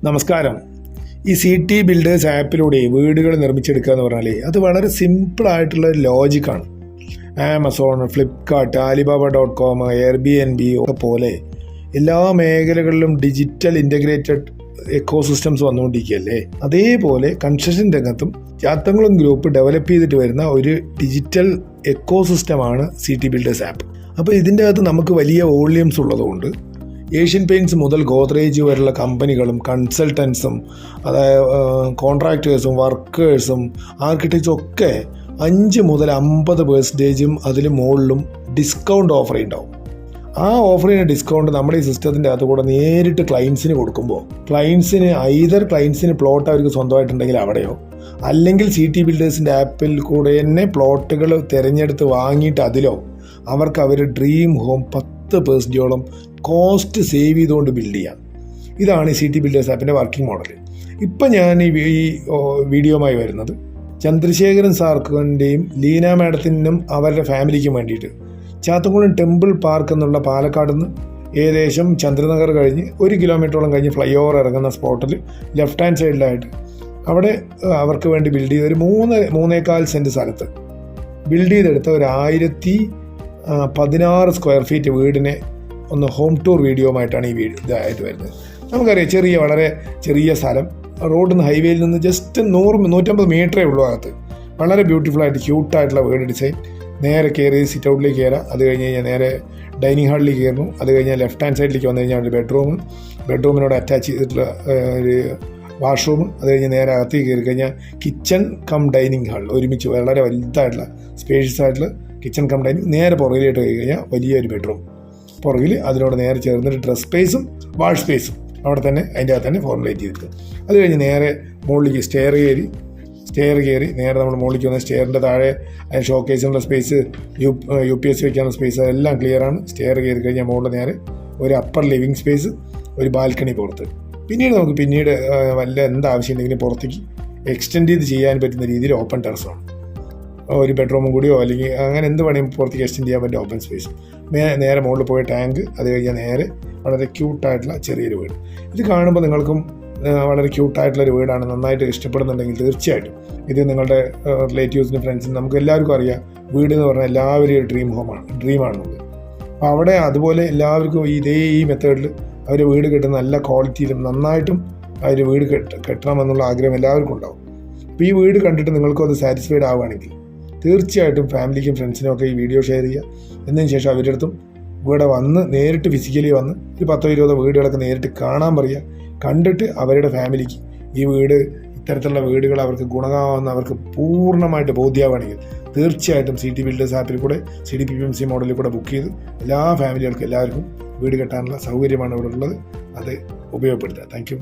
നമസ്കാരം. ഈ city builders ആപ്പിലൂടെ വീടുകൾ നിർമ്മിച്ചെടുക്കുക എന്ന് പറഞ്ഞാൽ അത് വളരെ സിമ്പിളായിട്ടുള്ള ഒരു ലോജിക്കാണ്. ആമസോൺ, ഫ്ലിപ്കാർട്ട്, Alibaba.com, Airbnb ഒക്കെ പോലെ എല്ലാ മേഖലകളിലും ഡിജിറ്റൽ ഇൻ്റഗ്രേറ്റഡ് എക്കോസിസ്റ്റംസ് വന്നുകൊണ്ടിരിക്കുകയല്ലേ. അതേപോലെ കൺസ്ട്രക്ഷൻ രംഗത്തും ചാത്തങ്കുളം ഗ്രൂപ്പ് ഡെവലപ്പ് ചെയ്തിട്ട് വരുന്ന ഒരു ഡിജിറ്റൽ എക്കോസിസ്റ്റമാണ് സിറ്റി ബിൽഡേഴ്സ് ആപ്പ്. അപ്പോൾ ഇതിൻ്റെ അകത്ത് നമുക്ക് വലിയ വോള്യൂംസ് ഉള്ളതുകൊണ്ട് ഏഷ്യൻ പെയിൻറ്റ്സ് മുതൽ ഗോദ്രേജ് വരെയുള്ള കമ്പനികളും കൺസൾട്ടൻസും അതായത് കോൺട്രാക്ടേഴ്സും വർക്കേഴ്സും ആർക്കിടെക്ട്സും ഒക്കെ 5 മുതൽ 50% അതിൽ മുകളിലും ഡിസ്കൗണ്ട് ഓഫർ ഉണ്ടാവും. ആ ഓഫർ ചെയ്യുന്ന ഡിസ്കൗണ്ട് നമ്മുടെ ഈ സിസ്റ്റത്തിൻ്റെ അകത്ത് കൂടെ നേരിട്ട് ക്ലയൻസിന് കൊടുക്കുമ്പോൾ ക്ലയൻസിന് പ്ലോട്ട് അവർക്ക് സ്വന്തമായിട്ടുണ്ടെങ്കിൽ അവിടെയോ, അല്ലെങ്കിൽ സിറ്റി ബിൽഡേഴ്സിൻ്റെ ആപ്പിൽ കൂടെ തന്നെ പ്ലോട്ടുകൾ തിരഞ്ഞെടുത്ത് വാങ്ങിയിട്ട് അതിലോ അവർക്ക് അവർ ഡ്രീം ഹോം 10% കോസ്റ്റ് സേവ് ചെയ്തുകൊണ്ട് ബിൽഡ് ചെയ്യാം. ഇതാണ് ഈ സിറ്റി ബിൽഡേഴ്സ് ആപ്പിൻ്റെ വർക്കിംഗ് മോഡൽ. ഇപ്പം ഞാൻ ഈ വീഡിയോയുമായി വരുന്നത് ചന്ദ്രശേഖരൻ സാർക്കിൻ്റെയും ലീന മാഡത്തിനും അവരുടെ ഫാമിലിക്കും വേണ്ടിയിട്ട് ചാത്തങ്കുളം ടെമ്പിൾ പാർക്ക് എന്നുള്ള പാലക്കാട് നിന്ന് ഏകദേശം ചന്ദ്രനഗർ കഴിഞ്ഞ് 1 കിലോമീറ്ററോളം കഴിഞ്ഞ് ഫ്ലൈ ഓവർ ഇറങ്ങുന്ന സ്പോട്ടിൽ ലെഫ്റ്റ് ഹാൻഡ് സൈഡിലായിട്ട് അവിടെ അവർക്ക് വേണ്ടി ബിൽഡ് ചെയ്ത ഒരു 3.25 സെൻറ്റ് സ്ഥലത്ത് ബിൽഡ് ചെയ്തെടുത്ത ഒരു 1016 സ്ക്വയർ ഫീറ്റ് വീടിനെ ഒന്ന് ഹോം ടൂർ വീഡിയോയുമായിട്ടാണ് ഈ ഇതായിട്ട് വരുന്നത്. നമുക്കറിയാം വളരെ ചെറിയ സ്ഥലം, റോഡിൽ നിന്ന് ഹൈവേയിൽ നിന്ന് ജസ്റ്റ് 100-150 മീറ്ററേ ഉള്ളൂ അകത്ത്. വളരെ ബ്യൂട്ടിഫുള്ളായിട്ട് ക്യൂട്ടായിട്ടുള്ള വീട് ഡിസൈൻ. നേരെ കയറി സിറ്റ് ഔട്ടിലേക്ക് കയറാം. അത് കഴിഞ്ഞ് കഴിഞ്ഞാൽ നേരെ ഡൈനിങ് ഹാളിലേക്ക് കയറുന്നു. അത് കഴിഞ്ഞാൽ ലെഫ്റ്റ് ഹാൻഡ് സൈഡിലേക്ക് വന്നു കഴിഞ്ഞാൽ ഒരു ബെഡ്റൂമിനോട് അറ്റാച്ച് ചെയ്തിട്ടുള്ള ഒരു വാഷ്റൂം. അത് കഴിഞ്ഞ് നേരെ അകത്തേക്ക് കയറി കഴിഞ്ഞാൽ കിച്ചൺ കം ഡൈനിങ് ഹാൾ ഒരുമിച്ച് വളരെ വലുതായിട്ടുള്ള സ്പേഷ്യസ് ആയിട്ടുള്ള കിച്ചൺ കം ഡൈനിങ്. നേരെ പുറകിലോട്ട് പോയി കഴിഞ്ഞാൽ വലിയൊരു ബെഡ്റൂം. പുറകിൽ അതിനോട് നേരെ ചേർന്നിട്ട് ഡ്രസ് സ്പേസും വാഷ് സ്പേസും അവിടെ തന്നെ അതിൻ്റെ അകത്ത് തന്നെ ഫോർമുലേറ്റ് ചെയ്തിട്ട് അത് കഴിഞ്ഞ് നേരെ മുകളിലേക്ക് സ്റ്റെയർ കയറി നേരെ നമ്മൾ മുകളിലേക്ക് വന്ന സ്റ്റെയറിൻ്റെ താഴെ ഷോക്കേസിനുള്ള സ്പേസ്, UPS വയ്ക്കാനുള്ള സ്പേസ് അതെല്ലാം ക്ലിയറാണ്. സ്റ്റെയർ കയറി കഴിഞ്ഞാൽ മുകളിൽ നേരെ ഒരു അപ്പർ ലിവിങ് സ്പേസ്, ഒരു ബാൽക്കണി പുറത്ത്. പിന്നീട് വല്ല എന്താവശ്യം ഉണ്ടെങ്കിലും പുറത്തേക്ക് എക്സ്റ്റെൻഡ് ചെയ്ത് ചെയ്യാൻ പറ്റുന്ന രീതിയിൽ ഓപ്പൺ ടെറസാണ്. ഒരു ബെഡ്റൂമും കൂടിയോ അല്ലെങ്കിൽ അങ്ങനെ എന്ത് വേണമെങ്കിൽ പുറത്തേക്ക് എക്സ്റ്റെൻഡ് ചെയ്യാൻ പറ്റും ഓപ്പൺ സ്പേസ്. നേരെ മുകളിൽ പോയ ടാങ്ക്. അത് കഴിഞ്ഞാൽ നേരെ വളരെ ക്യൂട്ടായിട്ടുള്ള ചെറിയൊരു വീട്. ഇത് കാണുമ്പോൾ നിങ്ങൾക്കും വളരെ ക്യൂട്ടായിട്ടുള്ളൊരു വീടാണ്, നന്നായിട്ട് ഇഷ്ടപ്പെടുന്നുണ്ടെങ്കിൽ തീർച്ചയായിട്ടും ഇത് നിങ്ങളുടെ റിലേറ്റീവ്സിനും ഫ്രണ്ട്സിനും നമുക്ക് എല്ലാവർക്കും അറിയാം വീട് എന്ന് പറഞ്ഞാൽ എല്ലാവരും ഒരു ഡ്രീമാണെന്നുള്ളത്. അപ്പോൾ അവിടെ അതുപോലെ എല്ലാവർക്കും ഈ മെത്തേഡിൽ അവർ വീട് കെട്ടുന്ന നല്ല ക്വാളിറ്റിയിലും നന്നായിട്ടും അവർ വീട് കെട്ടണമെന്നുള്ള ആഗ്രഹം എല്ലാവർക്കും ഉണ്ടാവും. അപ്പോൾ ഈ വീട് കണ്ടിട്ട് നിങ്ങൾക്കും അത് സാറ്റിസ്ഫൈഡ് ആവുകയാണെങ്കിൽ തീർച്ചയായിട്ടും ഫാമിലിക്കും ഫ്രണ്ട്സിനും ഒക്കെ ഈ വീഡിയോ ഷെയർ ചെയ്യുക. എന്നതിന് ശേഷം അവരുടെ അടുത്തും ഇവിടെ വന്ന് നേരിട്ട് ഫിസിക്കലി വന്ന് ഒരു 10-20 വീടുകളൊക്കെ നേരിട്ട് കാണാൻ പറയുക. കണ്ടിട്ട് അവരുടെ ഫാമിലിക്ക് ഈ ഇത്തരത്തിലുള്ള വീടുകൾ അവർക്ക് ഗുണമാവുന്ന അവർക്ക് പൂർണ്ണമായിട്ട് ബോധ്യമാവുകയാണെങ്കിൽ തീർച്ചയായിട്ടും സിറ്റി ബിൽഡേഴ്സ് ആപ്പിൽ കൂടെ CDPPMC മോഡലിൽ കൂടെ ബുക്ക് ചെയ്ത് എല്ലാ ഫാമിലികൾക്കും എല്ലാവർക്കും വീട് കെട്ടാനുള്ള സൗകര്യമാണ് ഇവിടെ ഉള്ളത്. അത് ഉപയോഗപ്പെടുത്തുക. Thank U.